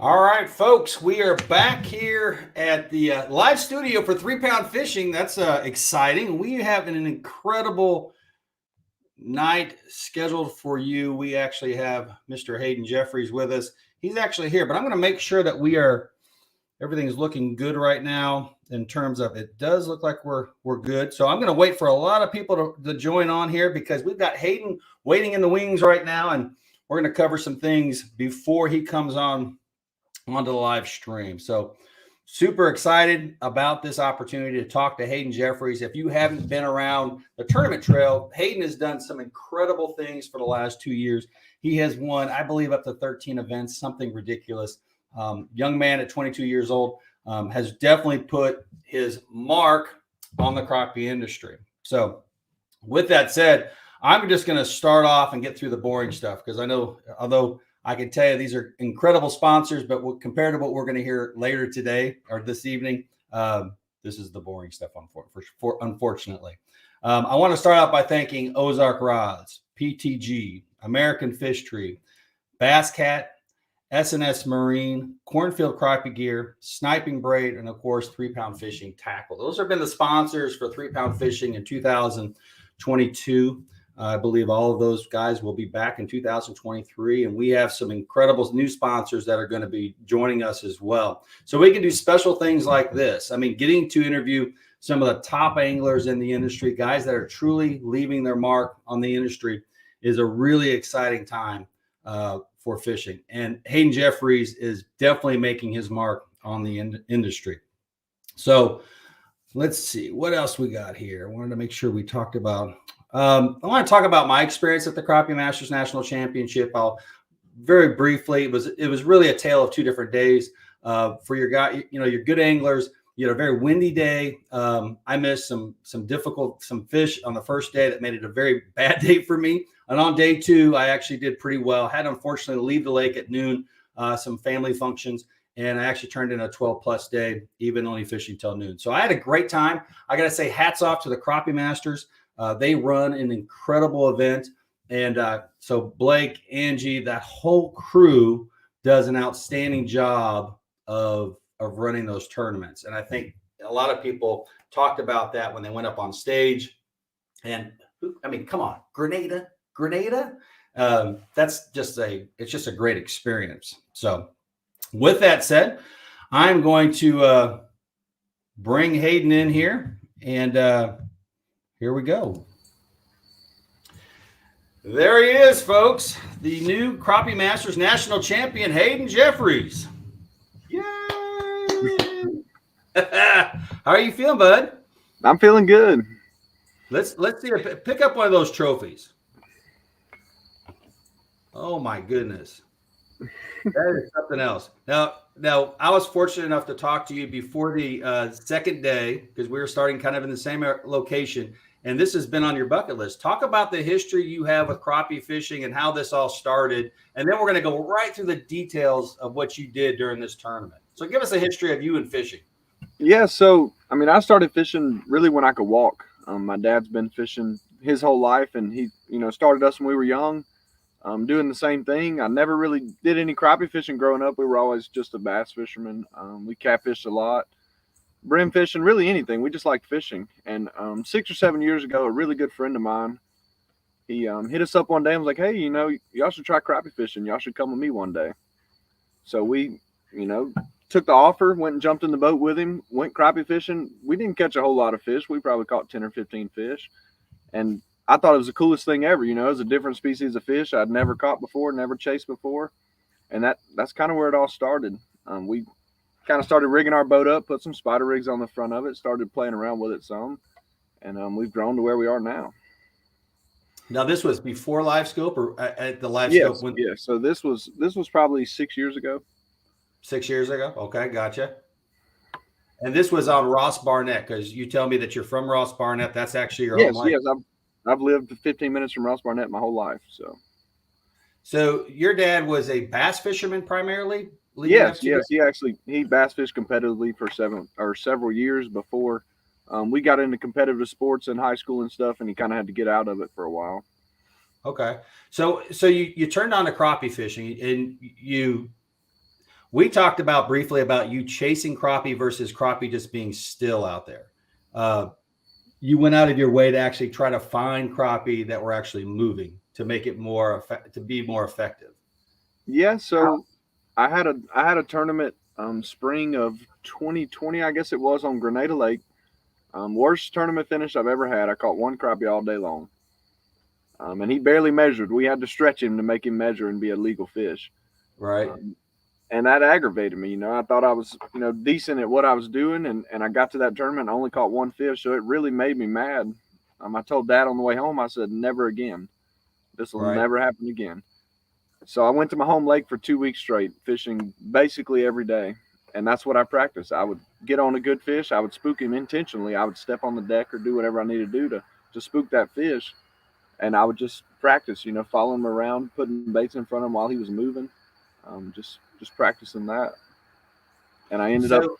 All right, folks, we are back here at the live studio for 3 Pound Fishing. That's exciting. We have an incredible night scheduled for you. We actually have Mr. Hayden Jeffries with us. He's actually here, but I'm going to make sure that everything's looking good right now in terms of it does look like we're good. So I'm going to wait for a lot of people to join on here because we've got Hayden waiting in the wings right now, and we're going to cover some things before he comes onto the live stream. So super excited about this opportunity to talk to Hayden Jeffries. If you haven't been around the tournament trail, Hayden has done some incredible things for the last 2 years. He has won, I believe, up to 13 events, something ridiculous. Young man at 22 years old has definitely put his mark on the crappie industry. So with that said, I'm just going to start off and get through the boring stuff because I know, although I can tell you these are incredible sponsors, but compared to what we're going to hear later today or this evening, this is the boring stuff, unfortunately. I want to start out by thanking Ozark Rods, PTG, American Fish Tree, Bass Cat, S&S Marine, Cornfield Crappie Gear, Sniping Braid, and of course, 3 Pound Fishing Tackle. Those have been the sponsors for 3 Pound Fishing in 2022. I believe all of those guys will be back in 2023, and we have some incredible new sponsors that are going to be joining us as well. So we can do special things like this. I mean, getting to interview some of the top anglers in the industry, guys that are truly leaving their mark on the industry, is a really exciting time for fishing. And Hayden Jeffries is definitely making his mark on the industry. So let's see what else we got here. I wanted to make sure we talked about. I want to talk about my experience at the Crappie Masters National Championship. I'll very briefly. It was really a tale of 2 different days. For your guy, your good anglers. You had a very windy day. I missed some fish on the first day that made it a very bad day for me. And on day 2, I actually did pretty well. Had unfortunately to leave the lake at noon, some family functions, and I actually turned in a 12-plus day, even only fishing till noon. So I had a great time. I got to say, hats off to the Crappie Masters. They run an incredible event. And so Blake, Angie, that whole crew does an outstanding job of running those tournaments. And I think a lot of people talked about that when they went up on stage. And I mean, come on, Grenada. It's just a great experience. So with that said, I'm going to bring Hayden in here, and here we go. There he is, folks. The new Crappie Masters National Champion, Hayden Jeffries. Yay! How are you feeling, bud? I'm feeling good. Let's see. Pick up one of those trophies. Oh my goodness, that is something else. Now, I was fortunate enough to talk to you before the second day because we were starting kind of in the same location, and this has been on your bucket list. Talk about the history you have with crappie fishing and how this all started, and then we're going to go right through the details of what you did during this tournament. So, give us a history of you and fishing. Yeah, so I mean, I started fishing really when I could walk. My dad's been fishing his whole life, and he, started us when we were young. Doing the same thing. I never really did any crappie fishing growing up. We were always just a bass fisherman. We catfished a lot, brim fishing, really anything. We just liked fishing. And 6 or 7 years ago, a really good friend of mine, he hit us up one day and was like, "Hey, y'all should try crappie fishing. Y'all should come with me one day." So we, took the offer, went and jumped in the boat with him, went crappie fishing. We didn't catch a whole lot of fish. We probably caught 10 or 15 fish. And I thought it was the coolest thing ever. It was a different species of fish I'd never caught before, never chased before. And that's kind of where it all started. We kind of started rigging our boat up, put some spider rigs on the front of it, started playing around with it some. And we've grown to where we are now. Now, this was before Live Scope or at the Live Yes, Scope? Yeah, so this was probably 6 years ago. 6 years ago? Okay, gotcha. And this was on Ross Barnett because you tell me that you're from Ross Barnett. That's actually your home life. Yes, I've lived 15 minutes from Ross Barnett my whole life. So your dad was a bass fisherman primarily? Yes. He bass fished competitively for several years before we got into competitive sports in high school and stuff, and he kind of had to get out of it for a while. Okay. So you turned on to crappie fishing, and We talked about briefly about you chasing crappie versus crappie just being still out there. Uh, you went out of your way to actually try to find crappie that were actually moving to make it to be more effective. Yeah, so I had a tournament spring of 2020, I guess it was, on Grenada Lake. Worst tournament finish I've ever had. I caught one crappie all day long, and he barely measured. We had to stretch him to make him measure and be a legal fish. Right. Um, and that aggravated me. I thought I was, decent at what I was doing, and I got to that tournament and only caught one fish, so it really made me mad. I told Dad on the way home, I said, never again. This will Right. never happen again. So I went to my home lake for 2 weeks straight, fishing basically every day. And that's what I practiced. I would get on a good fish. I would spook him intentionally. I would step on the deck or do whatever I needed to do to spook that fish. And I would just practice, following him around, putting baits in front of him while he was moving, just practicing that. And So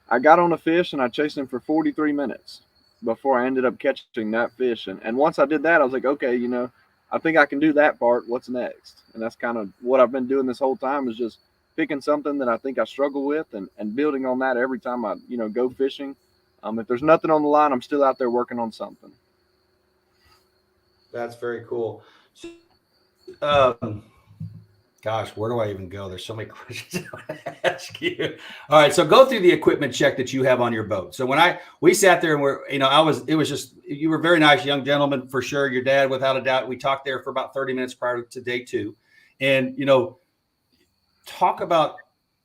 I got on a fish and I chased him for 43 minutes before I ended up catching that fish. And once I did that, I was like, okay, I think I can do that part. What's next? And that's kind of what I've been doing this whole time, is just picking something that I think I struggle with, and building on that every time I, go fishing. If there's nothing on the line, I'm still out there working on something. that's very cool. Gosh, where do I even go? There's so many questions I want to ask you. All right, so go through the equipment check that you have on your boat. So we sat there and it was just, you were a very nice young gentleman for sure. Your dad, without a doubt. We talked there for about 30 minutes prior to day two, and talk about.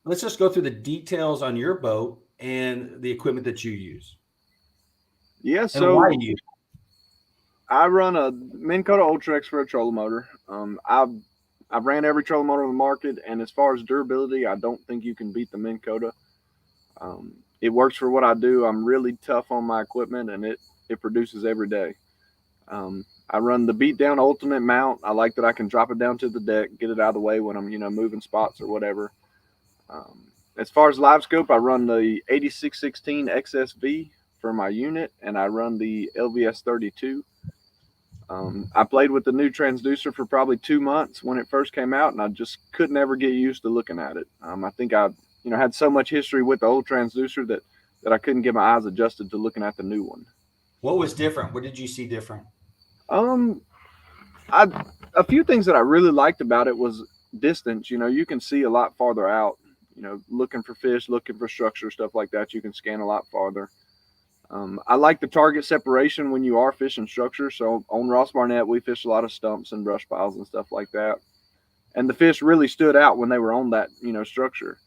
Let's just go through the details on your boat and the equipment that you use Yeah, and why so you use. I run a Minn Kota Ultrex for a trolling motor. I've ran every trolling motor on the market, and as far as durability, I don't think you can beat the Minn Kota. It works for what I do. I'm really tough on my equipment, and it produces every day. I run the beat down ultimate mount. I like that I can drop it down to the deck, get it out of the way when I'm moving spots or whatever. Um, as far as live scope, I run the 8616 XSV for my unit, and I run the LVS 32. I played with the new transducer for probably 2 months when it first came out, and I just couldn't ever get used to looking at it. I think I, had so much history with the old transducer that I couldn't get my eyes adjusted to looking at the new one. What was different? What did you see different? Um, I A few things that I really liked about it was distance. You can see a lot farther out. Looking for fish, looking for structure, stuff like that. You can scan a lot farther. I like the target separation when you are fishing structure. So on Ross Barnett, we fish a lot of stumps and brush piles and stuff like that. And the fish really stood out when they were on that, structure.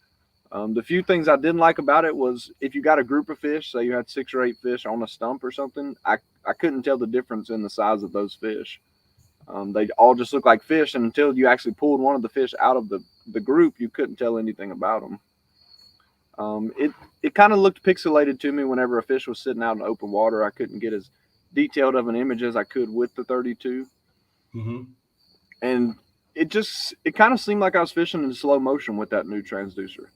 The few things I didn't like about it was if you got a group of fish, say you had 6 or 8 fish on a stump or something, I couldn't tell the difference in the size of those fish. They all just looked like fish, and until you actually pulled one of the fish out of the group, you couldn't tell anything about them. It kind of looked pixelated to me whenever a fish was sitting out in open water. I couldn't get as detailed of an image as I could with the 32. Mm-hmm. And it kind of seemed like I was fishing in slow motion with that new transducer.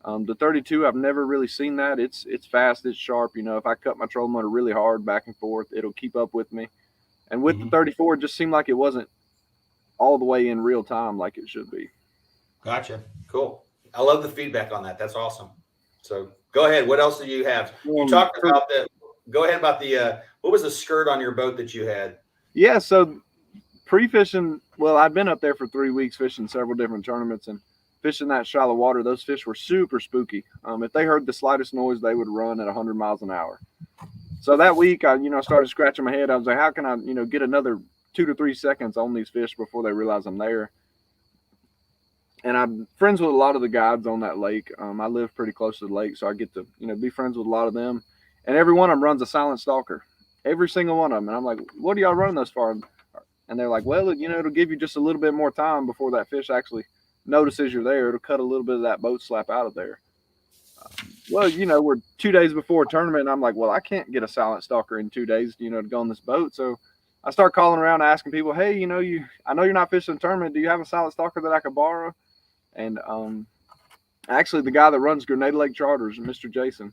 The 32, I've never really seen that. It's fast, it's sharp. If I cut my trolling motor really hard back and forth, it'll keep up with me. And with the 34, it just seemed like it wasn't all the way in real time like it should be. Gotcha. Cool. I love the feedback on that. That's awesome. So go ahead. What else do you have? You talked about the. Go ahead about the. What was the skirt on your boat that you had? Yeah. So pre-fishing. Well, I'd been up there for 3 weeks fishing several different tournaments, and fishing that shallow water. Those fish were super spooky. If they heard the slightest noise, they would run at 100 miles an hour. So that week, I started scratching my head. I was like, how can I get another 2 to 3 seconds on these fish before they realize I'm there? And I'm friends with a lot of the guides on that lake. I live pretty close to the lake, so I get to be friends with a lot of them. And every one of them runs a silent stalker, every single one of them. And I'm like, what are y'all running those for? And they're like, well, it'll give you just a little bit more time before that fish actually notices you're there. It'll cut a little bit of that boat slap out of there. Well, we're 2 days before a tournament, and I'm like, well, I can't get a silent stalker in 2 days, to go on this boat. So I start calling around asking people, hey, I know you're not fishing a tournament. Do you have a silent stalker that I could borrow? And actually, the guy that runs Grenada Lake Charters, Mr. Jason,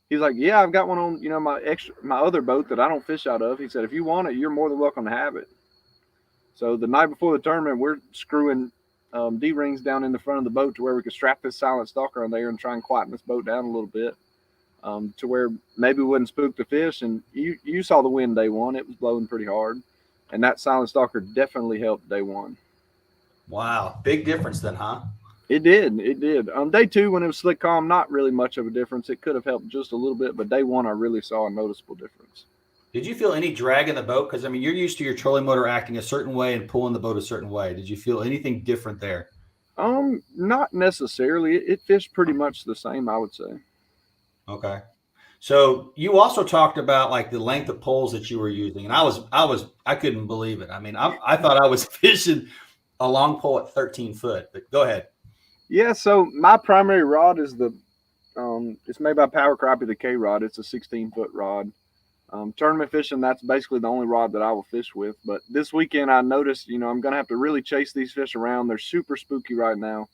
he's like, yeah, I've got one on, my other boat that I don't fish out of. He said, if you want it, you're more than welcome to have it. So the night before the tournament, we're screwing D-rings down in the front of the boat to where we could strap this silent stalker on there and try and quieten this boat down a little bit, to where maybe we wouldn't spook the fish. And you saw the wind day one; it was blowing pretty hard, and that silent stalker definitely helped day one. Wow, big difference then, huh? It did. It did. Day two, when it was slick calm, not really much of a difference. It could have helped just a little bit, but day one, I really saw a noticeable difference. Did you feel any drag in the boat? Because I mean, you're used to your trolling motor acting a certain way and pulling the boat a certain way. Did you feel anything different there? Not necessarily. It fished pretty much the same, I would say. Okay. So you also talked about like the length of poles that you were using, and I couldn't believe it. I mean, I thought I was fishing a long pole at 13 foot. But go ahead. Yeah. So my primary rod is it's made by Power Crappie, the K rod. It's a 16-foot rod. Tournament fishing, that's basically the only rod that I will fish with. But this weekend, I noticed, I'm going to have to really chase these fish around. They're super spooky right now.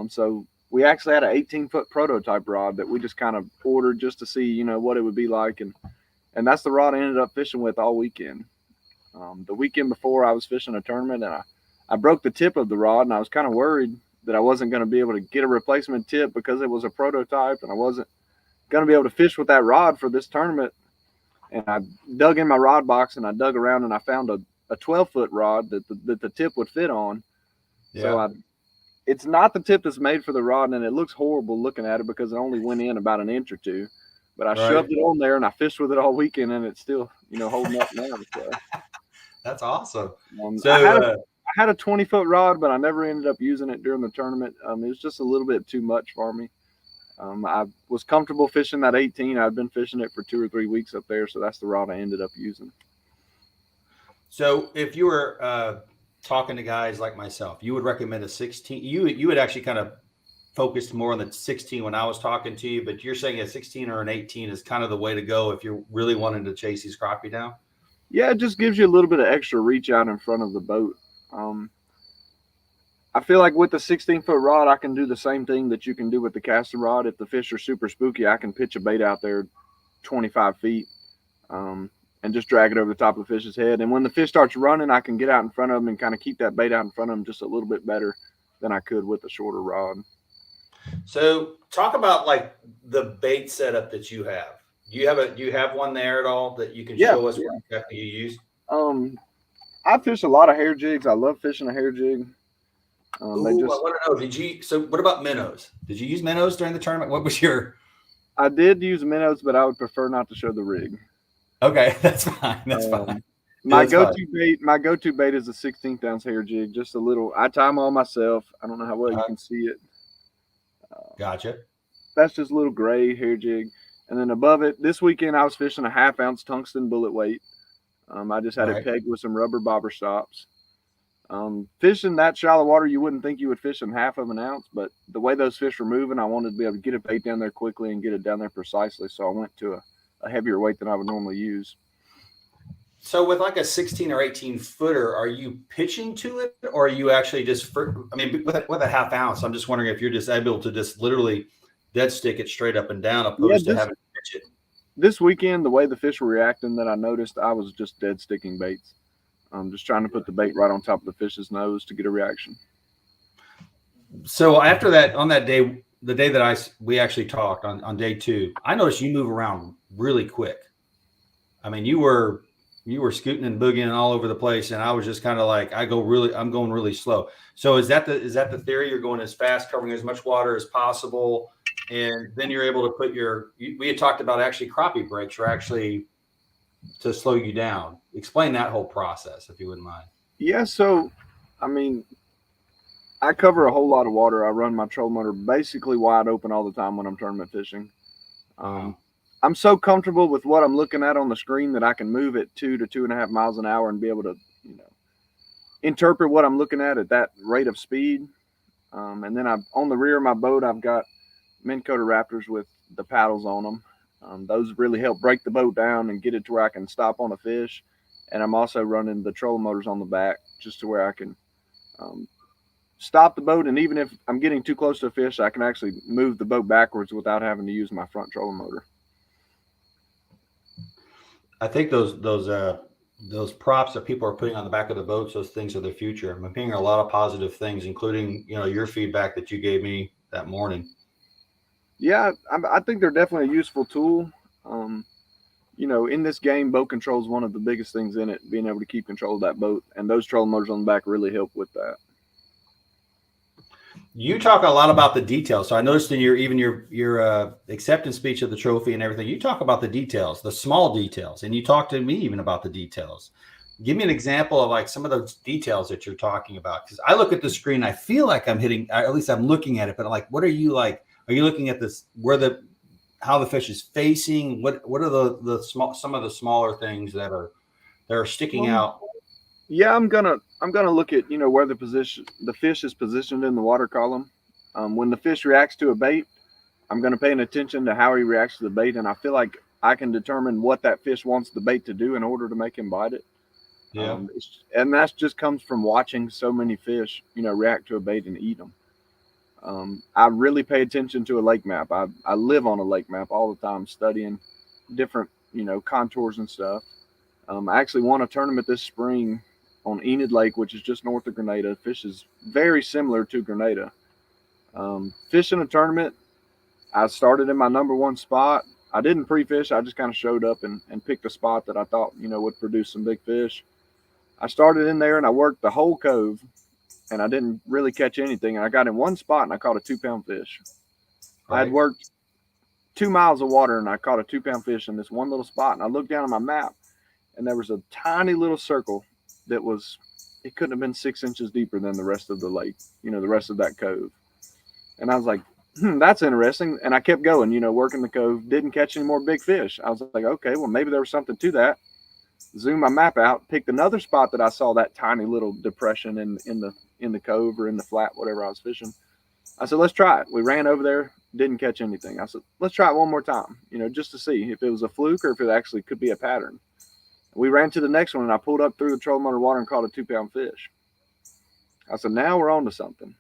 So we actually had an 18-foot prototype rod that we just kind of ordered just to see, what it would be like. And that's the rod I ended up fishing with all weekend. The weekend before, I was fishing a tournament, and I broke the tip of the rod, and I was kind of worried that I wasn't going to be able to get a replacement tip because it was a prototype, and I wasn't going to be able to fish with that rod for this tournament. And I dug in my rod box, and I dug around, and I found a 12-foot rod that the tip would fit on. Yeah. So it's not the tip that's made for the rod, and it looks horrible looking at it because it only went in about an inch or two. But I shoved it on there, and I fished with it all weekend, and it's still, holding up now. So. That's awesome. I had a 20-foot rod, but I never ended up using it during the tournament. It was just a little bit too much for me. I was comfortable fishing that 18. I'd been fishing it for 2 or 3 weeks up there, so that's the rod I ended up using. So if you were talking to guys like myself, you would recommend a 16. You had actually kind of focused more on the 16 when I was talking to you, but you're saying a 16 or an 18 is kind of the way to go if you're really wanting to chase these crappie down? Yeah, it just gives you a little bit of extra reach out in front of the boat. I feel like with the 16-foot rod, I can do the same thing that you can do with the casting rod. If the fish are super spooky, I can pitch a bait out there 25 feet and just drag it over the top of the fish's head. And when the fish starts running, I can get out in front of them and kind of keep that bait out in front of them just a little bit better than I could with a shorter rod. So talk about like the bait setup that you have. Do you have one there at all that you can show us what exactly you use? I fish a lot of hair jigs. I love fishing a hair jig. I want to know. So what about minnows? Did you use minnows during the tournament? What was your? I did use minnows, but I would prefer not to show the rig. Okay, that's fine. That's fine. My go-to bait is a 16th ounce hair jig. Just a little. I tie them all myself. I don't know how well you can see it. Gotcha. That's just a little gray hair jig, and then above it, this weekend I was fishing a 1/2 ounce tungsten bullet weight. I just had it pegged with some rubber bobber stops. Fishing that shallow water, you wouldn't think you would fish in 1/2 of an ounce, but the way those fish were moving, I wanted to be able to get a bait down there quickly and get it down there precisely. So I went to a heavier weight than I would normally use. So with like a 16 or 18 footer, are you pitching to it, or are you actually just? With a 1/2 ounce, I'm just wondering if you're just able to just literally dead stick it straight up and down, opposed to having to pitch it. This weekend, the way the fish were reacting, that I noticed, I was just dead sticking baits. I'm just trying to put the bait right on top of the fish's nose to get a reaction. So after that, on that day, the day that we actually talked on day 2, I noticed you move around really quick. I mean, you were scooting and boogieing all over the place, and I was just kind of like, I'm going really slow. So is that the theory? You're going as fast, covering as much water as possible, and then you're able to put we had talked about actually crappie breaks are actually to slow you down. Explain that whole process, if you wouldn't mind. Yeah, so, I mean, I cover a whole lot of water. I run my trolling motor basically wide open all the time when I'm tournament fishing. I'm so comfortable with what I'm looking at on the screen that I can move at 2 to 2.5 miles an hour and be able to, interpret what I'm looking at that rate of speed. And then on the rear of my boat, I've got Minn Kota Raptors with the paddles on them. Those really help break the boat down and get it to where I can stop on a fish. And I'm also running the trolling motors on the back just to where I can stop the boat. And even if I'm getting too close to a fish, I can actually move the boat backwards without having to use my front trolling motor. I think those those props that people are putting on the back of the boats, those things are the future. I'm hearing a lot of positive things, including, your feedback that you gave me that morning. Yeah, I think they're definitely a useful tool. Um, in this game, boat control is one of the biggest things in it. Being able to keep control of that boat, and those trolling motors on the back really help with that. You talk a lot about the details. So I noticed in your acceptance speech of the trophy and everything, you talk about the details, the small details, and you talk to me even about the details. Give me an example of like some of those details that you're talking about. Because I look at the screen, I feel like I'm hitting, at least I'm looking at it, but like, what are you like? Are you looking at this how the fish is facing? What are the small, some of the smaller things that are sticking Um, out? yeah, I'm gonna look at where the fish is positioned in the water column. When the fish reacts to a bait, I'm gonna pay attention to how he reacts to the bait, and I feel like I can determine what that fish wants the bait to do in order to make him bite it. Yeah. And that just comes from watching so many fish, react to a bait and eat them. I really pay attention to a lake map. I live on a lake map all the time, studying different, contours and stuff. I actually won a tournament this spring on Enid Lake, which is just north of Grenada. Fish is very similar to Grenada. Fishing a tournament, I started in my number one spot. I didn't pre-fish. I just kind of showed up and picked a spot that I thought, would produce some big fish. I started in there and I worked the whole cove, and I didn't really catch anything. And I got in one spot and I caught a 2 pound fish. I had Right. worked 2 miles of water and I caught a 2 pound fish in this one little spot. And I looked down at my map and there was a tiny little circle that was, it couldn't have been 6 inches deeper than the rest of the lake, the rest of that cove. And I was like, that's interesting. And I kept going, working the cove, didn't catch any more big fish. I was like, okay, well, maybe there was something to that. Zoom my map out, picked another spot that I saw that tiny little depression in the cove or in the flat, whatever I was fishing. I said, let's try it. We ran over there, didn't catch anything. I said, let's try it one more time, just to see if it was a fluke or if it actually could be a pattern. We ran to the next one and I pulled up through the trolling motor water and caught a 2 pound fish. I said, now we're on to something.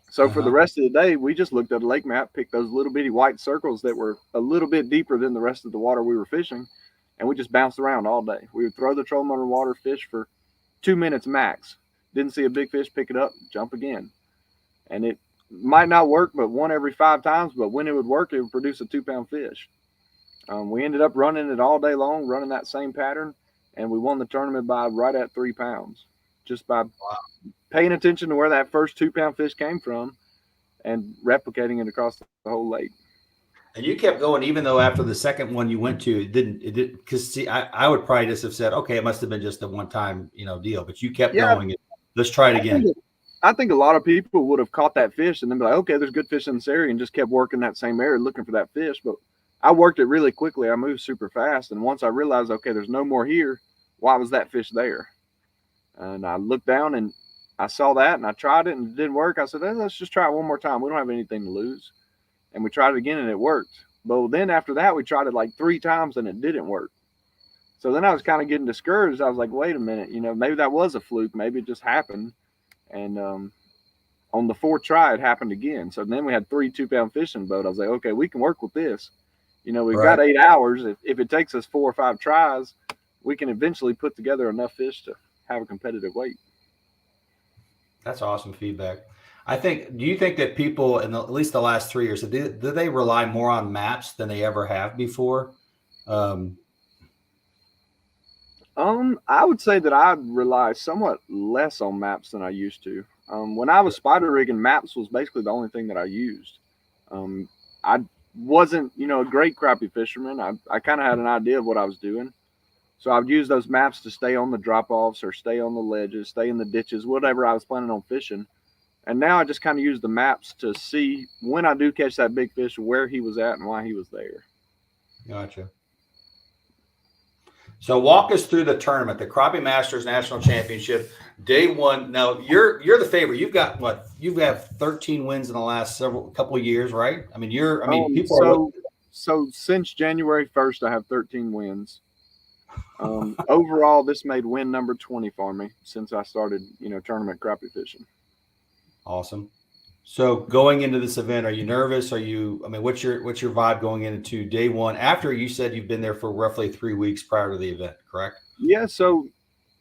So for the rest of the day, we just looked at a lake map, picked those little bitty white circles that were a little bit deeper than the rest of the water we were fishing, and we just bounced around all day. We would throw the trolling motor water, fish for 2 minutes max. Didn't see a big fish, pick it up, jump again. And it might not work, but one every 5 times. But when it would work, it would produce a 2 pound fish. We ended up running it all day long, running that same pattern, and we won the tournament by right at 3 pounds, just by paying attention to where that first 2 pound fish came from and replicating it across the whole lake. And you kept going, even though after the second one you went to, it didn't, because see, I would probably just have said, okay, it must have been just a one-time, deal, but you kept going. Let's try it again. I think a lot of people would have caught that fish and then be like, okay, there's good fish in this area, and just kept working that same area looking for that fish. But I worked it really quickly. I moved super fast. And once I realized, okay, there's no more here, why was that fish there? And I looked down and I saw that and I tried it and it didn't work. I said, hey, let's just try it one more time. We don't have anything to lose. And we tried it again and it worked. But then after that, we tried it like 3 times and it didn't work. So then I was kind of getting discouraged. I was like, wait a minute, maybe that was a fluke. Maybe it just happened. And on the 4th try, it happened again. So then we had 3 2-pound fish in the boat. I was like, okay, we can work with this. We've got 8 hours. If it takes us 4 or 5 tries, we can eventually put together enough fish to have a competitive weight. That's awesome feedback. Do you think that people in at least the last 3 years, do they rely more on maps than they ever have before? I would say that I rely somewhat less on maps than I used to. When I was spider rigging, maps was basically the only thing that I used. I wasn't, a great crappie fisherman. I kind of had an idea of what I was doing. So I would use those maps to stay on the drop-offs or stay on the ledges, stay in the ditches, whatever I was planning on fishing. And now I just kind of use the maps to see when I do catch that big fish, where he was at and why he was there. Gotcha. So walk us through the tournament, the Crappie Masters National Championship, day one. Now you're the favorite. You've got what? You have 13 wins in the last couple of years, right? I mean, people so since January 1st, I have 13 wins. Overall, this made win number 20 for me since I started, tournament crappie fishing. Awesome. So going into this event, are you nervous? What's your vibe going into day one? After you said you've been there for roughly 3 weeks prior to the event, correct? Yeah, so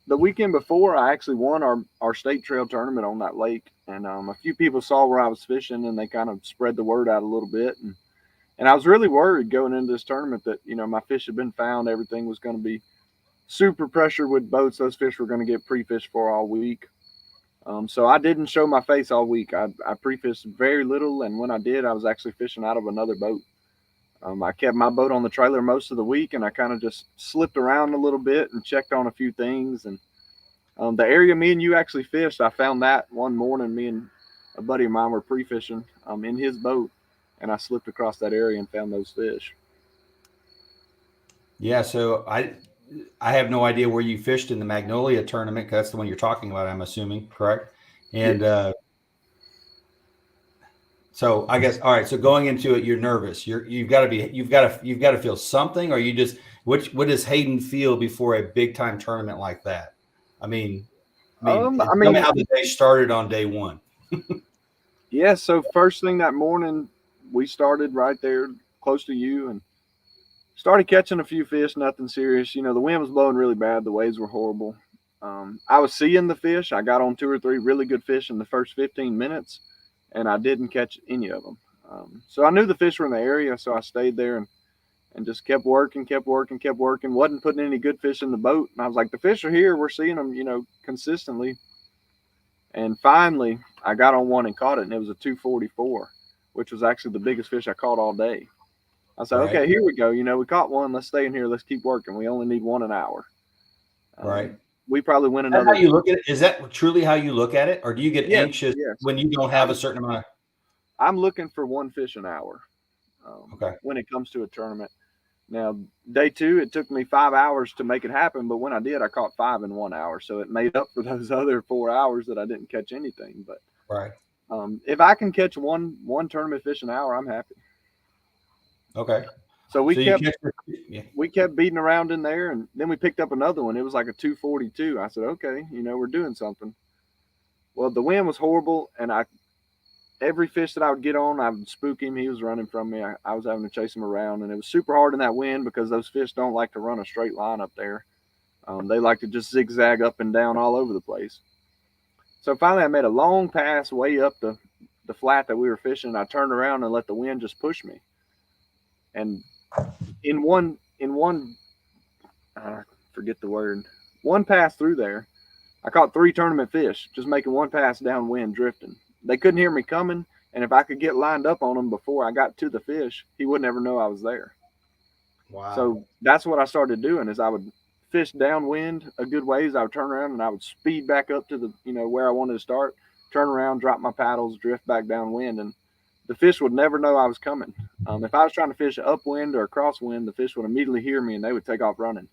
the weekend before, I actually won our state trail tournament on that lake, and a few people saw where I was fishing, and they kind of spread the word out a little bit, and I was really worried going into this tournament that my fish had been found, everything was going to be super pressure with boats. Those fish were going to get pre-fished for all week. So I didn't show my face all week. I pre-fished very little, and when I did, I was actually fishing out of another boat. I kept my boat on the trailer most of the week, and I kind of just slipped around a little bit and checked on a few things. And the area me and you actually fished, I found that one morning. Me and a buddy of mine were pre-fishing in his boat, and I slipped across that area and found those fish. Yeah, so I have no idea where you fished in the Magnolia tournament. 'Cause that's the one you're talking about, I'm assuming, correct? And Yes. so I guess all right. So going into it, you're nervous. You've got to feel something, or you just what does Hayden feel before a big time tournament like that? I mean, I tell me mean, how the day started on day one. yeah. So first thing that morning, we started right there close to you and started catching a few fish. Nothing serious. The wind was blowing really bad. The waves were horrible. I was seeing the fish. I got on two or three really good fish in the first 15 minutes, and I didn't catch any of them. So I knew the fish were in the area, so I stayed there and just kept working, kept working, kept working. Wasn't putting any good fish in the boat, and I was like, the fish are here. We're seeing them, consistently. And finally, I got on one and caught it, and it was a 244, which was actually the biggest fish I caught all day. I said, Right, okay, here we go. We caught one. Let's stay in here. Let's keep working. We only need one an hour. right. We probably win That's how another. you look at it. Is that truly how you look at it, or do you get Yes, anxious yes. when you don't have a certain amount? I'm looking for one fish an hour Okay, when it comes to a tournament. Now, day two, it took me 5 hours to make it happen, but when I did, I caught five in 1 hour. So it made up for those other 4 hours that I didn't catch anything. But right. if I can catch one tournament fish an hour, I'm happy. Okay. So So you catch yeah. we kept beating around in there, and then we picked up another one. It was like a 242. I said, okay, we're doing something. Well, the wind was horrible, and every fish that I would get on, I would spook him. He was running from me. I was having to chase him around, and it was super hard in that wind because those fish don't like to run a straight line up there. They like to just zigzag up and down all over the place. So finally, I made a long pass way up the flat that we were fishing. I turned around and let the wind just push me. And in one I forget the word, one pass through there, I caught three tournament fish just making one pass downwind drifting. They couldn't hear me coming, and if I could get lined up on them before I got to the fish, he would never know I was there. Wow. So that's what I started doing is I would fish downwind a good ways. I would turn around and I would speed back up to the where I wanted to start, turn around, drop my paddles, drift back downwind, and the fish would never know I was coming. If I was trying to fish upwind or crosswind, the fish would immediately hear me and they would take off running.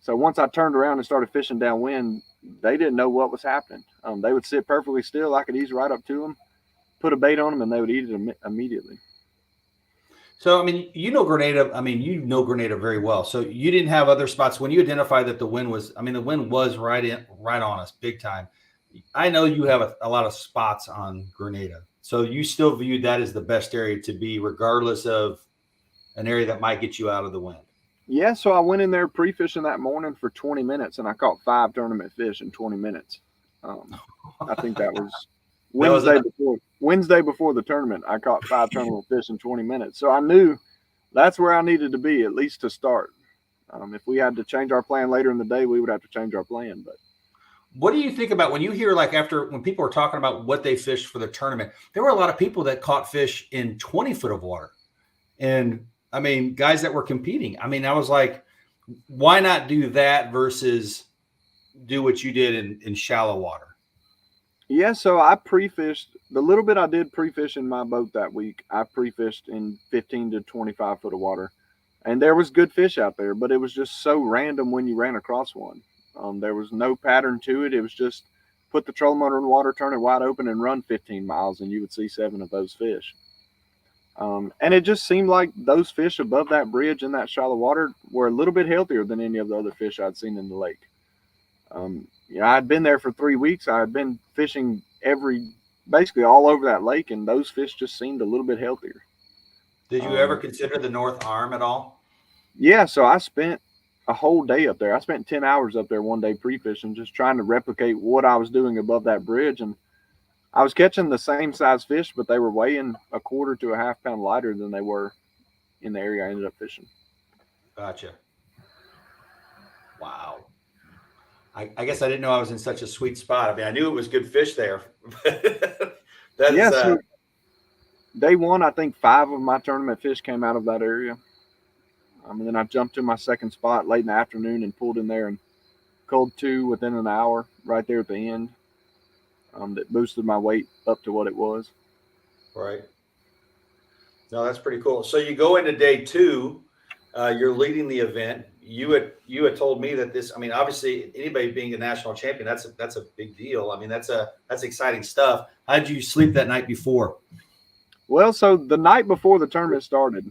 So once I turned around and started fishing downwind, they didn't know what was happening. They would sit perfectly still. I could ease right up to them, put a bait on them, and they would eat it immediately. So, I mean, Grenada very well. So you didn't have other spots when you identified that the wind was, the wind was right on us big time. I know you have a lot of spots on Grenada. So you still viewed that as the best area to be, regardless of an area that might get you out of the wind. Yeah, so I went in there pre-fishing that morning for 20 minutes, and I caught 5 tournament fish in 20 minutes. I think that was Wednesday before the tournament. I caught 5 tournament fish in 20 minutes. So I knew that's where I needed to be, at least to start. If we had to change our plan later in the day, we would have to change our plan. But what do you think about when you hear when people are talking about what they fished for the tournament? There were a lot of people that caught fish in 20 foot of water, and guys that were competing. I was like, why not do that versus do what you did in shallow water? Yeah, so I pre-fished the little bit I did pre-fish in my boat that week. I pre-fished in 15 to 25 foot of water, and there was good fish out there, but it was just so random when you ran across one. There was no pattern to it. It was just put the trolling motor in the water, turn it wide open, and run 15 miles, and you would see 7 of those fish. And it just seemed like those fish above that bridge in that shallow water were a little bit healthier than any of the other fish I'd seen in the lake. I'd been there for 3 weeks. I had been fishing basically all over that lake, and those fish just seemed a little bit healthier. Did you ever consider the North Arm at all? Yeah, so I spent a whole day up there. I spent 10 hours up there one day pre-fishing, just trying to replicate what I was doing above that bridge. And I was catching the same size fish, but they were weighing a quarter to a half pound lighter than they were in the area I ended up fishing. Gotcha. Wow. I guess I didn't know I was in such a sweet spot. I mean, I knew it was good fish there. That is, Yeah, so day one, I think 5 of my tournament fish came out of that area. And then I jumped to my second spot late in the afternoon and pulled in there and culled 2 within an hour right there at the end. That boosted my weight up to what it was. right. No, that's pretty cool. So you go into day 2. You're leading the event. You had told me that this. I mean, obviously, anybody being a national champion, that's a big deal. I mean, that's exciting stuff. How did you sleep that night before? Well, so the night before the tournament started,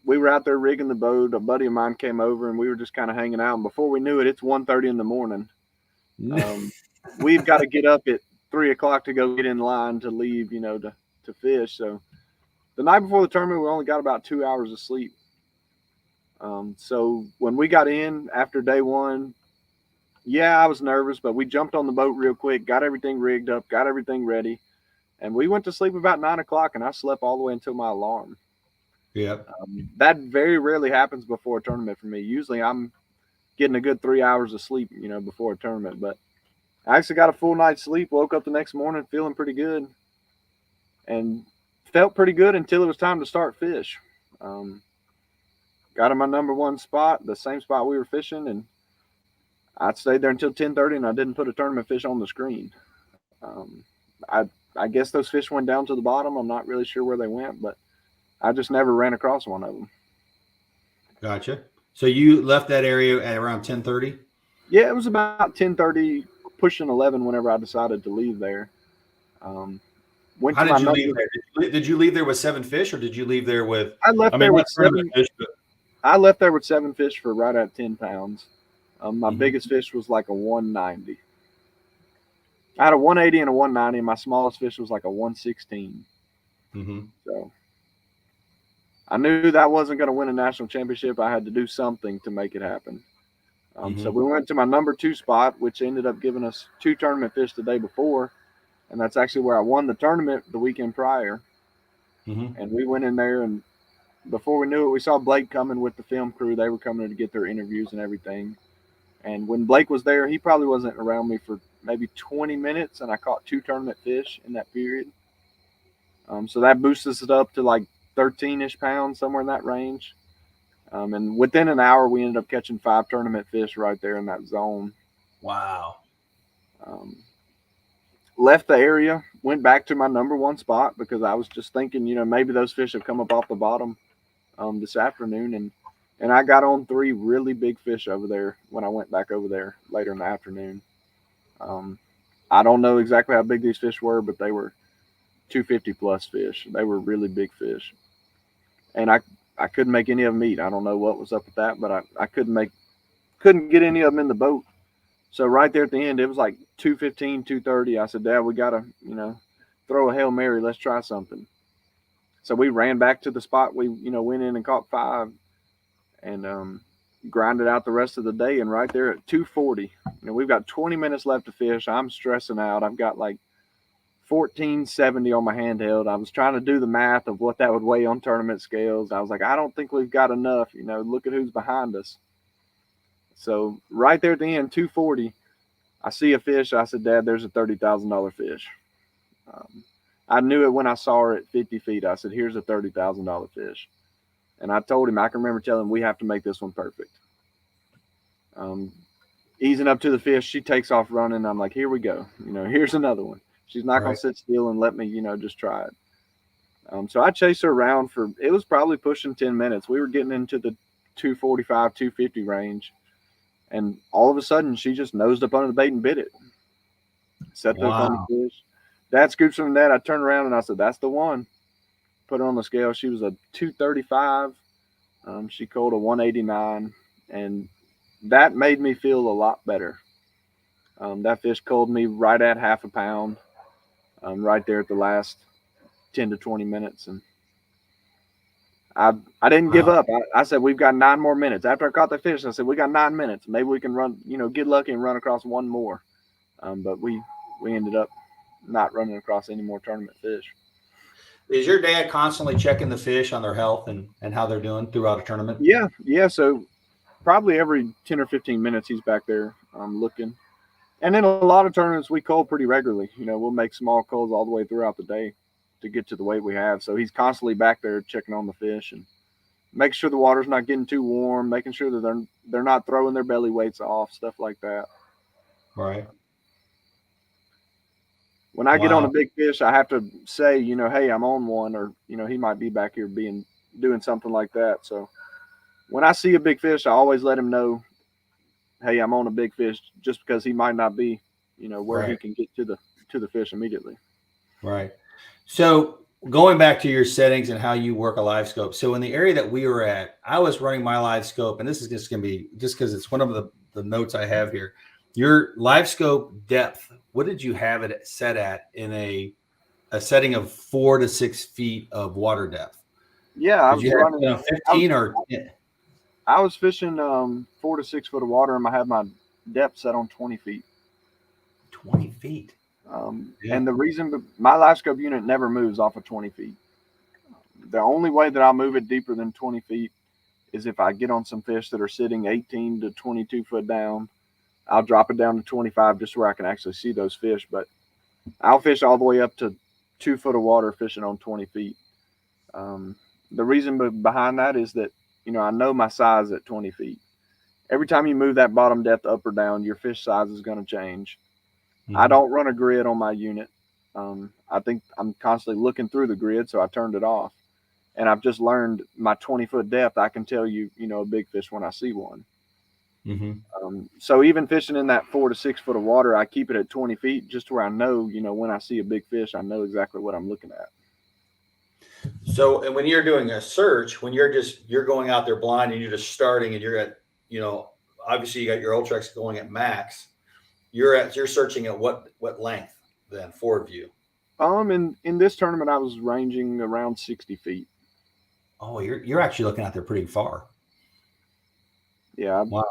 we were out there rigging the boat. A buddy of mine came over, and we were just kind of hanging out. And before we knew it, it's 1:30 in the morning. We've got to get up at 3 o'clock to go get in line to leave, to fish. So the night before the tournament, we only got about 2 hours of sleep. So when we got in after day one, yeah, I was nervous, but we jumped on the boat real quick, got everything rigged up, got everything ready, and we went to sleep about 9 o'clock, and I slept all the way until my alarm. Yeah. That very rarely happens before a tournament for me. Usually I'm getting a good 3 hours of sleep, before a tournament, but I actually got a full night's sleep, woke up the next morning feeling pretty good, and felt pretty good until it was time to start fish. Got in my number one spot, the same spot we were fishing, and I stayed there until 10:30, and I didn't put a tournament fish on the screen. I guess those fish went down to the bottom. I'm not really sure where they went, but I just never ran across one of them. Gotcha. So you left that area at around 10:30? Yeah, it was about 10:30, pushing 11 whenever I decided to leave there. Went How to did my you leave number. there? Did you leave there with 7 fish, or did you leave there with? I left I mean, there not with tournament 7. fish, but I left there with 7 fish for right at 10 pounds. My Mhm. biggest fish was like a 190. I had a 180 and a 190. And my smallest fish was like a 116. Mhm. So I knew that wasn't going to win a national championship. I had to do something to make it happen. So Mhm. we went to my number 2 spot, which ended up giving us 2 tournament fish the day before. And that's actually where I won the tournament the weekend prior. Mhm. And we went in there, and before we knew it, we saw Blake coming with the film crew. They were coming to get their interviews and everything. And when Blake was there, he probably wasn't around me for maybe 20 minutes, and I caught 2 tournament fish in that period. So that boosted it up to like 13-ish pounds, somewhere in that range. And within an hour, we ended up catching 5 tournament fish right there in that zone. Wow. Um, Left the area, went back to my number 1 spot because I was just thinking, maybe those fish have come up off the bottom this afternoon. And I got on 3 really big fish over there when I went back over there later in the afternoon. I don't know exactly how big these fish were, but they were 250 plus fish. They were really big fish. And I couldn't make any of them eat. I don't know what was up with that, but I couldn't get any of them in the boat. So right there at the end, it was like 2:15, 2:30. I said, Dad, we gotta, throw a Hail Mary. Let's try something. So we ran back to the spot. We, went in and caught 5, and grinded out the rest of the day. And right there at 2:40, we've got 20 minutes left to fish. I'm stressing out. I've got like 1470 on my handheld. I was trying to do the math of what that would weigh on tournament scales. I was like, I don't think we've got enough. Look at who's behind us. So right there at the end, 2:40, I see a fish. I said, Dad, there's a $30,000 fish. I knew it when I saw her at 50 feet. I said, here's a $30,000 fish. And I told him, I can remember telling him, we have to make this one perfect. Easing up to the fish, she takes off running. I'm like, here we go. Here's another one. She's not going to sit still and let me, just try it. So I chased her around it was probably pushing 10 minutes. We were getting into the 245, 250 range. And all of a sudden, she just nosed up under the bait and bit it. Set the hook on the fish. Dad scoops from that. I turned around and I said, that's the one. Put her on the scale. She was a 235. She called a 189. And that made me feel a lot better. That fish culled me right at half a pound, right there at the last 10 to 20 minutes. And I didn't give Wow. up. I said we've got 9 more minutes. After I caught the fish, I said we got 9 minutes. Maybe we can run, get lucky and run across one more. But we ended up not running across any more tournament fish. Is your dad constantly checking the fish on their health and how they're doing throughout a tournament? Yeah, yeah. So probably every 10 or 15 minutes he's back there looking. And in a lot of tournaments we cull pretty regularly. We'll make small culls all the way throughout the day to get to the weight we have. So he's constantly back there checking on the fish and making sure the water's not getting too warm, making sure that they're not throwing their belly weights off, stuff like that. Right. When I get on a Wow. big fish, I have to say, hey, I'm on one, or he might be back here doing something like that. So when I see a big fish, I always let him know, hey, I'm on a big fish, just because he might not be, where he Right. can get to the fish immediately. Right. So going back to your settings and how you work a live scope. So in the area that we were at, I was running my live scope, and this is just going to be just because it's one of the notes I have here. Your live scope depth, what did you have it set at in a setting of 4 to 6 feet of water depth? Yeah, I Did was you running. have I was 15 or I was fishing 4 to 6 foot of water, and I had my depth set on 20 feet. 20 feet? Yeah. And the reason my live scope unit never moves off of 20 feet. The only way that I'll move it deeper than 20 feet is if I get on some fish that are sitting 18 to 22 foot down. I'll drop it down to 25 just where I can actually see those fish. But I'll fish all the way up to 2 foot of water fishing on 20 feet. Um, the reason behind that is that, I know my size at 20 feet. Every time you move that bottom depth up or down, your fish size is going to change. I Mm-hmm. don't run a grid on my unit. I think I'm constantly looking through the grid, so I turned it off. And I've just learned my 20 foot depth. I can tell you, a big fish when I see one. Mm-hmm. So even fishing in that 4 to 6 foot of water, I keep it at 20 feet just where I know, when I see a big fish, I know exactly what I'm looking at. So, and when you're doing a search, when you're going out there blind and you're just starting and you're at, you know, obviously you got your Ultrex going at max. You're searching at what length then forward view? In this tournament, I was ranging around 60 feet. Oh, you're actually looking out there pretty far. Yeah, Wow.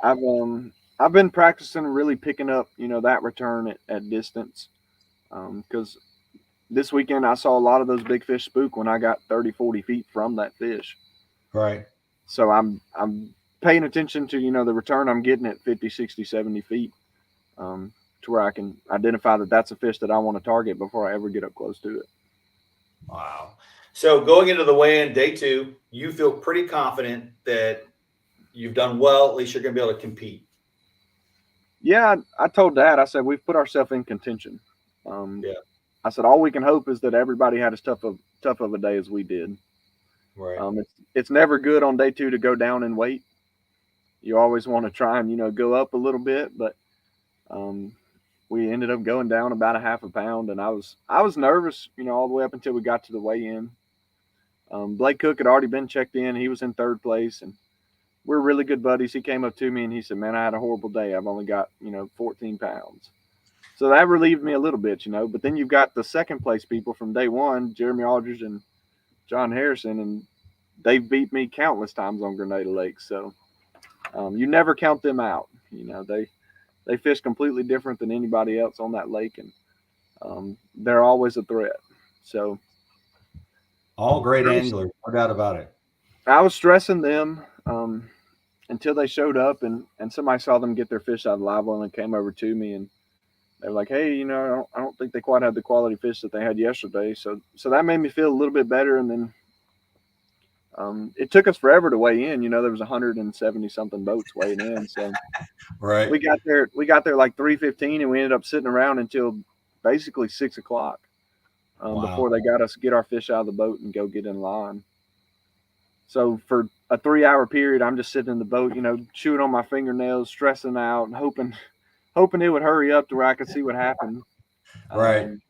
I've been practicing really picking up, that return at distance. Because this weekend I saw a lot of those big fish spook when I got 30, 40 feet from that fish. Right. So I'm paying attention to, the return I'm getting at 50, 60, 70 feet, to where I can identify that that's a fish that I want to target before I ever get up close to it. Wow. So going into the weigh-in day two, you feel pretty confident that you've done well. At least you're going to be able to compete. Yeah, I told Dad, I said, we've put ourselves in contention. Um, Yeah. I said, all we can hope is that everybody had as tough of a day as we did. Right. It's never good on day two to go down in weight. You always want to try and, go up a little bit, but um, we ended up going down about a half a pound, and I was nervous, all the way up until we got to the weigh-in. Blake Cook had already been checked in. He was in third place, and we're really good buddies. He came up to me and he said, "Man, I had a horrible day. I've only got 14 pounds." So that relieved me a little bit, But then you've got the second place people from day one, Jeremy Aldridge and John Harrison, and they've beat me countless times on Grenada Lake. So you never count them out. They fish completely different than anybody else on that lake, and they're always a threat. So All great I was, anglers, no doubt about it. I was stressing them until they showed up, and somebody saw them get their fish out of live well and came over to me, and they were like, "Hey, I don't think they quite had the quality fish that they had yesterday." So that made me feel a little bit better. And then it took us forever to weigh in. There was 170 something boats weighing in. So Right. we got there like 3:15, and we ended up sitting around until basically 6 o'clock Wow. before they got us get our fish out of the boat and go get in line. So for a 3 hour period, I'm just sitting in the boat, chewing on my fingernails, stressing out, and hoping it would hurry up to where I could see what happened. Right. Um,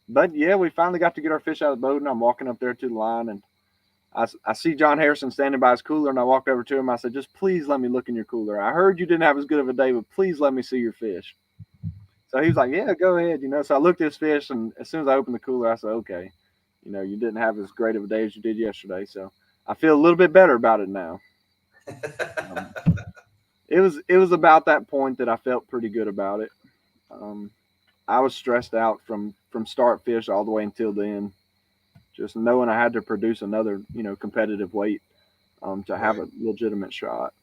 but yeah, we finally got to get our fish out of the boat, and I'm walking up there to the line, and I see John Harrison standing by his cooler, and I walked over to him. I said, "Just please let me look in your cooler. I heard you didn't have as good of a day, but please let me see your fish." So he was like, "Yeah, go ahead." So I looked at his fish, and as soon as I opened the cooler, I said, "Okay, you didn't have as great of a day as you did yesterday." So I feel a little bit better about it now. Um, it was about that point that I felt pretty good about it. Um, I was stressed out from start fish all the way until then, just knowing I had to produce another competitive weight to have Right. a legitimate shot.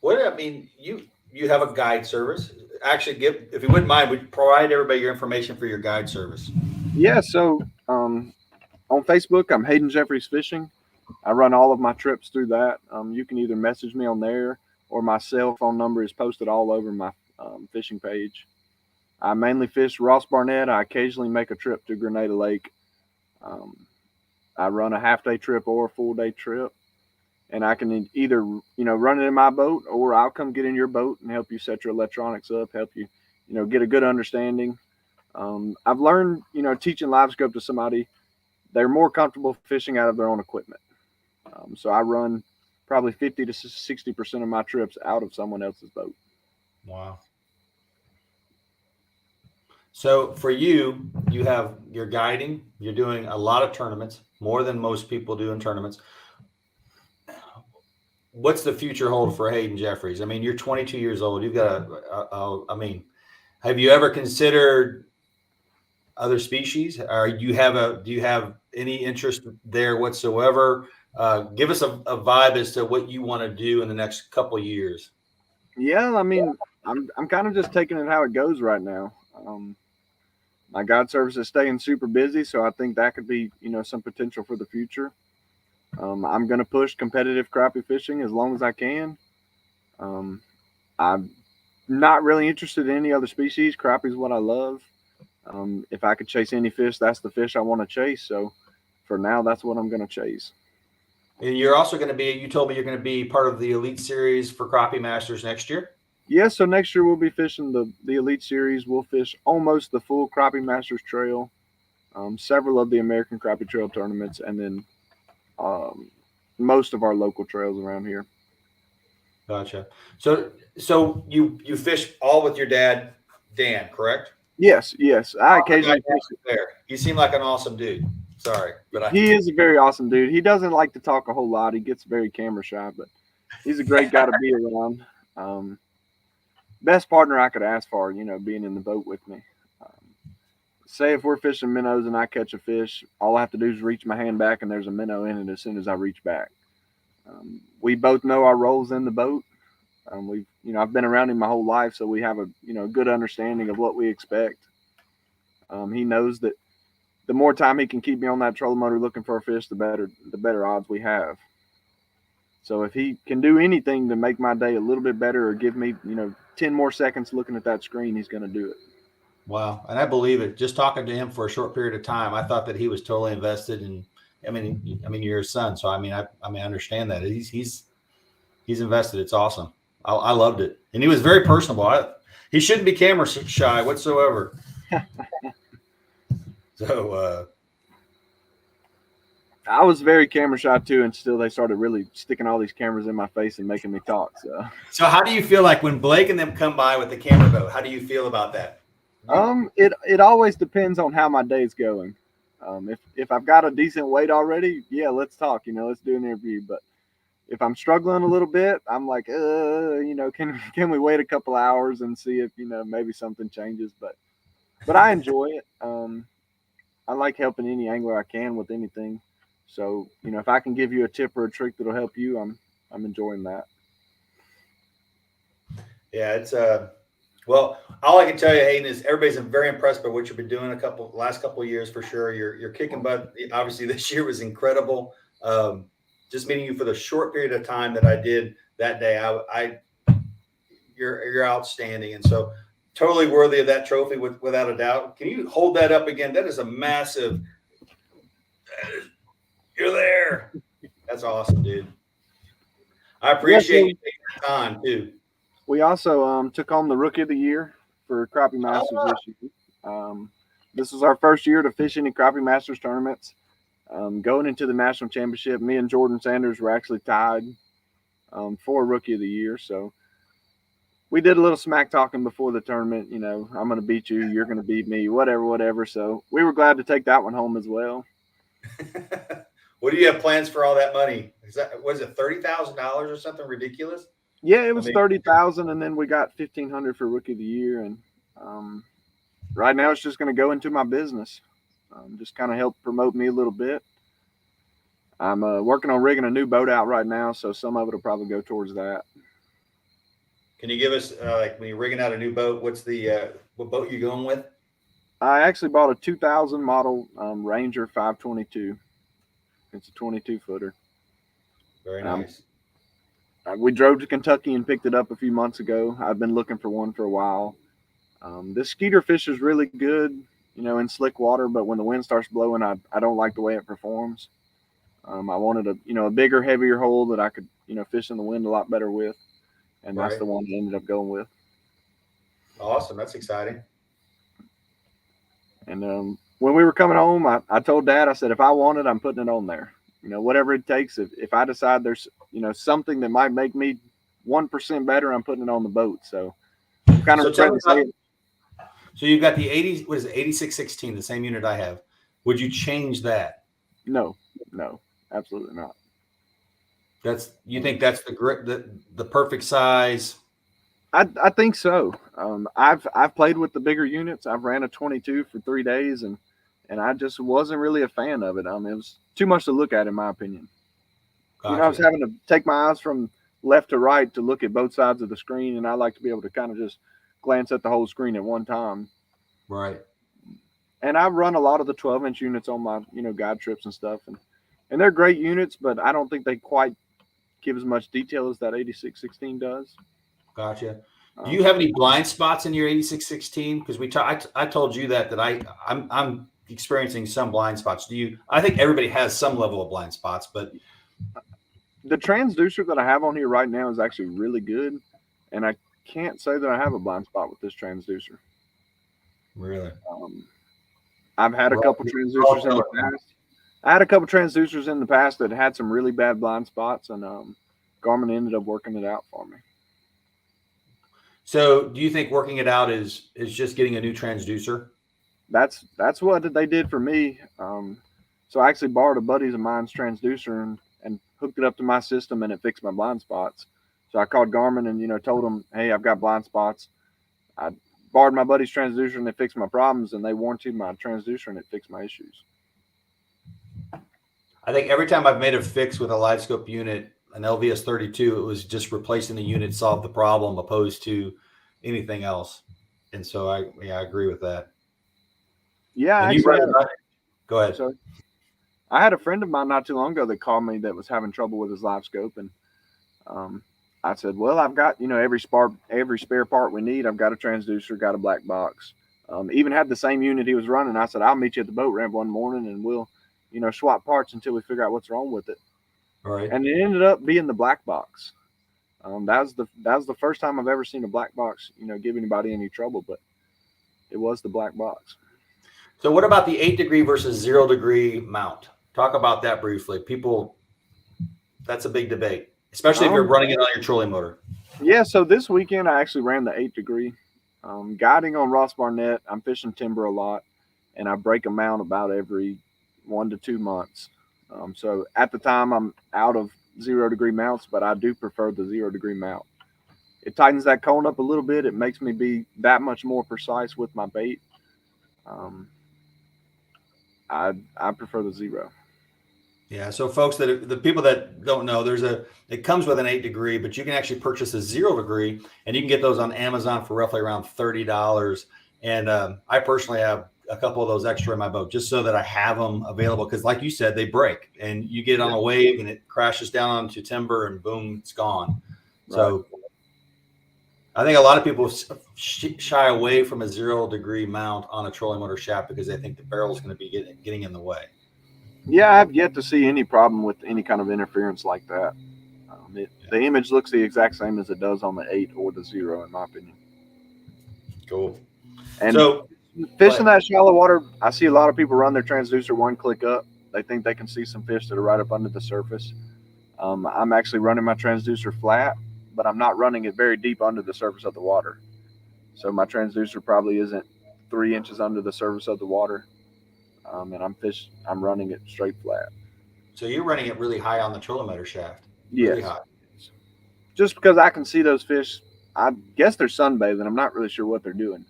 What I mean, you have a guide service. Actually, give if you wouldn't mind, would provide everybody your information for your guide service. Yeah, so on Facebook, I'm Hayden Jeffries Fishing. I run all of my trips through that. You can either message me on there or my cell phone number is posted all over my fishing page. I mainly fish Ross Barnett. I occasionally make a trip to Grenada Lake. Um, I run a half day trip or a full day trip, and I can either run it in my boat or I'll come get in your boat and help you set your electronics up, help you get a good understanding. I've learned teaching live scope to somebody, they're more comfortable fishing out of their own equipment. So I run probably 50 to 60% of my trips out of someone else's boat. Wow. So for you, you have you're guiding. You're doing a lot of tournaments, more than most people do in tournaments. What's the future hold for Hayden Jeffries? I mean, you're 22 years old. You've got I mean, have you ever considered other species? Or do you have any interest there whatsoever? Give us a vibe as to what you want to do in the next couple of years. Yeah, I mean, I'm kind of just taking it how it goes right now. My guide service is staying super busy, so I think that could be some potential for the future. I'm going to push competitive crappie fishing as long as I can. Um, I'm not really interested in any other species. Crappie is what I love. If I could chase any fish, that's the fish I want to chase. So for now, that's what I'm going to chase. And you're also going to be. You told me you're going to be part of the Elite Series for Crappie Masters next year. Yeah, so next year we'll be fishing the Elite Series. We'll fish almost the full Crappie Masters Trail, several of the American Crappie Trail tournaments, and then um, most of our local trails around here. Gotcha. So you fish all with your dad, Dan, correct? Yes, yes. I Awesome guy occasionally fish. there. You seem like an awesome dude. Sorry, but I. He is a very awesome dude. He doesn't like to talk a whole lot. He gets very camera shy, but he's a great guy to be around. Um, Best partner I could ask for, being in the boat with me. Um, Say if we're fishing minnows and I catch a fish, all I have to do is reach my hand back and there's a minnow in it as soon as I reach back. We both know our roles in the boat. I've been around him my whole life, so we have a good understanding of what we expect. He knows that the more time he can keep me on that trolling motor looking for a fish, the better odds we have. So if he can do anything to make my day a little bit better or give me 10 more seconds looking at that screen, he's going to do it. Wow, and I believe it. Just talking to him for a short period of time, I thought that he was totally invested. And I mean, you're his son, so I understand that he's invested. It's awesome. I loved it, and he was very personable. He shouldn't be camera shy whatsoever. So I was very camera shy too, and still they started really sticking all these cameras in my face and making me talk. so how do you feel like when Blake and them come by with the camera boat? How do you feel about that? It always depends on how my day's going. If I've got a decent weight already, yeah, let's talk. Let's do an interview. But if I'm struggling a little bit, I'm like, can we wait a couple hours and see if maybe something changes? But I enjoy it. I like helping any angler I can with anything. So if I can give you a tip or a trick that'll help you, I'm enjoying that. Yeah, it's well, all I can tell you, Hayden, is everybody's very impressed by what you've been doing last couple of years for sure. You're kicking butt. Obviously, this year was incredible. Just meeting you for the short period of time that I did that day, you're outstanding, and so totally worthy of that trophy without a doubt. Can you hold that up again? That is a massive. You're there. That's awesome, dude. I appreciate you taking the time too. We also took home the Rookie of the Year for Crappie Masters this year. This was our first year to fish any Crappie Masters tournaments. Going into the national championship, me and Jordan Sanders were actually tied for Rookie of the Year. So we did a little smack talking before the tournament. I'm going to beat you, you're going to beat me, whatever. So we were glad to take that one home as well. What do you have plans for all that money? Was it $30,000 or something ridiculous? Yeah, it was 30,000, and then we got 1,500 for rookie of the year, and right now it's just going to go into my business, just kind of help promote me a little bit. I'm working on rigging a new boat out right now, so some of it will probably go towards that. Can you give us like when you're rigging out a new boat? What's the what boat you going with? I actually bought a 2000 model Ranger 522. It's a 22 footer. Very nice. We drove to Kentucky and picked it up a few months ago. I've been looking for one for a while. This skeeter fish is really good, in slick water, but when the wind starts blowing, I don't like the way it performs. I wanted a bigger, heavier hole that I could, fish in the wind a lot better with, and that's the one I ended up going with. Awesome, that's exciting. And when we were coming home, I told Dad, I said, if I want it, I'm putting it on there. Whatever it takes. If I decide there's something that might make me 1% better, I'm putting it on the boat. So kind of So you've got the 80, what is it, 8616, the same unit I have. Would you change that? No, absolutely not. You think that's the perfect size? I think so. I've played with the bigger units. I've ran a 22 for 3 days, and I just wasn't really a fan of it. It was too much to look at, in my opinion. Gotcha. I was having to take my eyes from left to right to look at both sides of the screen, and I like to be able to kind of just glance at the whole screen at one time. Right. And I've run a lot of the 12-inch units on my guide trips and stuff, and they're great units, but I don't think they quite give as much detail as that 8616 does. Gotcha. Do you have any blind spots in your 8616? Because I told you that I'm experiencing some blind spots. I think everybody has some level of blind spots, but the transducer that I have on here right now is actually really good, and I can't say that I have a blind spot with this transducer. Really? I've had a couple transducers in the past. I had a couple transducers in the past that had some really bad blind spots, and Garmin ended up working it out for me. So do you think working it out is just getting a new transducer? That's what they did for me. So I actually borrowed a buddy of mine's transducer and hooked it up to my system, and it fixed my blind spots. So I called Garmin and told them, hey, I've got blind spots. I borrowed my buddy's transducer and it fixed my problems, and they warranted my transducer and it fixed my issues. I think every time I've made a fix with a live scope unit, an LVS 32, it was just replacing the unit solved the problem opposed to anything else. And so I agree with that. Yeah. Go ahead. So I had a friend of mine not too long ago that called me that was having trouble with his live scope. And I said, well, I've got, every spare part we need. I've got a transducer, got a black box. Even had the same unit he was running. I said, I'll meet you at the boat ramp one morning and we'll, swap parts until we figure out what's wrong with it. All right. And it ended up being the black box. That was the first time I've ever seen a black box, give anybody any trouble, but it was the black box. So what about the 8-degree versus 0-degree mount? Talk about that briefly. That's a big debate, especially if you're running it on your trolling motor. Yeah. So this weekend I actually ran the 8-degree. Guiding on Ross Barnett, I'm fishing timber a lot, and I break a mount about every 1 to 2 months. So at the time I'm out of 0-degree mounts, but I do prefer the 0-degree mount. It tightens that cone up a little bit. It makes me be that much more precise with my bait. I prefer the 0. Yeah. So folks, the people that don't know, it comes with an 8-degree, but you can actually purchase a 0-degree, and you can get those on Amazon for roughly around $30. And I personally have a couple of those extra in my boat just so that I have them available. Cause like you said, they break and you get on a wave and it crashes down onto timber and boom, it's gone. Right. So I think a lot of people shy away from a 0-degree mount on a trolling motor shaft because they think the barrel is going to be getting in the way. Yeah. I've yet to see any problem with any kind of interference like that. The image looks the exact same as it does on the 8 or the 0, in my opinion. Cool. And so fishing that shallow water, I see a lot of people run their transducer 1 click up. They think they can see some fish that are right up under the surface. I'm actually running my transducer flat, but I'm not running it very deep under the surface of the water. So my transducer probably isn't 3 inches under the surface of the water. And I'm running it straight flat. So you're running it really high on the trolling motor shaft. Really Yes. high. Just because I can see those fish, I guess they're sunbathing. I'm not really sure what they're doing.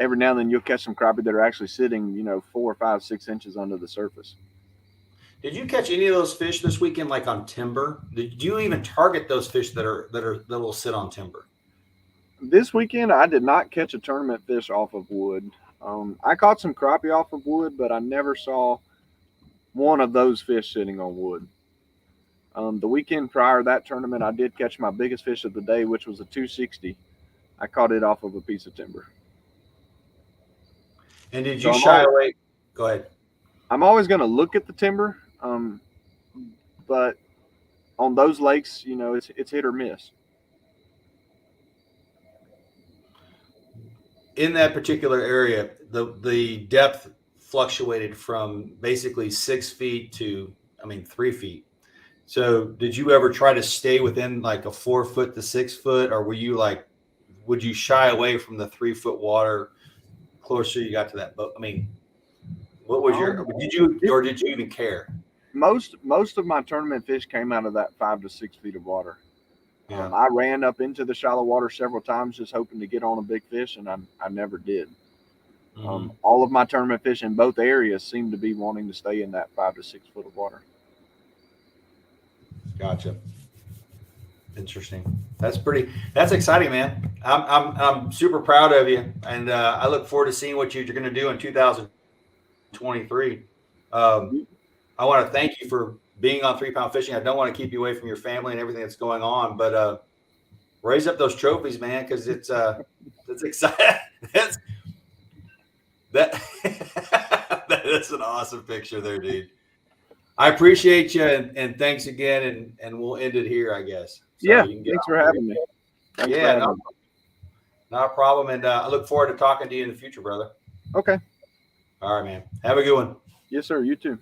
Every now and then you'll catch some crappie that are actually sitting, 4, 5, 6 inches under the surface. Did you catch any of those fish this weekend, like on timber? Did you even target those fish that will sit on timber? This weekend, I did not catch a tournament fish off of wood. I caught some crappie off of wood, but I never saw one of those fish sitting on wood. The weekend prior to that tournament, I did catch my biggest fish of the day, which was a 260. I caught it off of a piece of timber. And did So you shy away? Go ahead. I'm always going to look at the timber, but on those lakes, it's hit or miss. In that particular area, the depth fluctuated from basically 6 feet to 3 feet. So did you ever try to stay within like a 4 foot to 6 foot, or would you shy away from the 3 foot water closer you got to that boat? What was did you even care? Most of my tournament fish came out of that 5 to 6 feet of water. Yeah. I ran up into the shallow water several times just hoping to get on a big fish, and I never did. Mm-hmm. All of my tournament fish in both areas seem to be wanting to stay in that 5 to 6 foot of water. Gotcha. Interesting. That's exciting, man. I'm super proud of you, and I look forward to seeing what you're going to do in 2023. I want to thank you for being on 3 Pound Fishing. I don't want to keep you away from your family and everything that's going on, but raise up those trophies, man, because it's exciting. That is an awesome picture there, dude. I appreciate you, and thanks again, and we'll end it here, I guess. So yeah, thanks for having me. Not a problem, and I look forward to talking to you in the future, brother. Okay. All right, man. Have a good one. Yes, sir. You too.